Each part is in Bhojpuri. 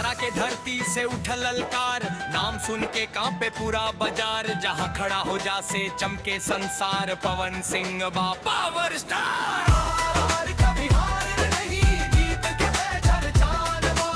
आरा के धरती से उठा ललकार, नाम सुन के कांपे पूरा बाजार। जहां खड़ा हो जा से चमके संसार, पवन सिंह बा पावर स्टार। हार कभी हार नहीं, जीत के पहचान जानवा।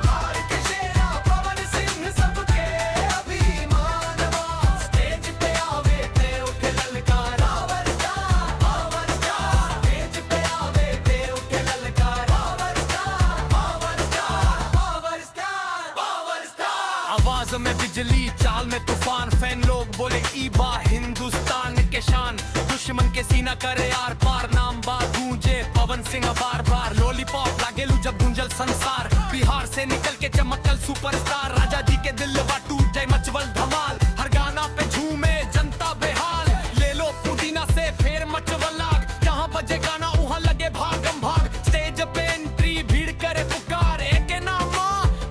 हार के शेरा पवन सिंह सबके अभिमान बा। स्टेज पे आवे ते उठे ललकार, power star, power star. Stage पे आवे ते उठे ललकार, power star, power star, power star, power star. आवाज में बिजली, चाल में तूफान, फैन लोग बोले ईबा हिंदुस्तान के शान। दुश्मन के सीना करे आर पार, नाम बा गूंजे पवन सिंह बार बार। लॉलीपॉप लागेलू जब गूंजल संसार, बिहार से निकल के चमकल सुपरस्टार। राजा जी के दिल बा टूट जाए मचवल धमाल, हर गाना पे झूमे जनता बेहाल। ले लो पुदीना से फेर मचवल आग, जहाँ बजे गाना वहाँ लगे भागम भाग। स्टेज पे एंट्री भीड़ करे पुकार, एक नाम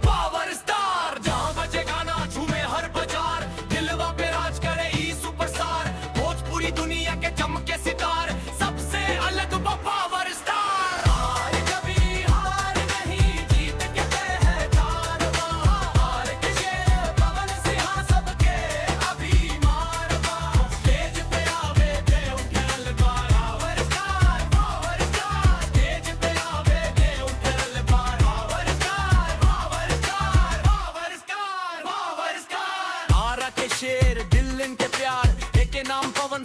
पावर स्टार। जहाँ बजे गाना झूमे हर बाजार, दिलवा पे राज करे ई सुपरस्टार। भोजपुरी दुनिया के चमके सितार, सबसे अलग पावर स्टार। हार कभी हार नहीं, जीत के पहचान बा। हार के शेर पवन सिंह सबके अभिमान बा। स्टेज पे आवे ते उठे ललकार, power star, power star. Stage पे आवे ते उठे ललकार, power star, power star, power star, power star. Ara के शेर दिल इनके प्यार, एक नाम पवन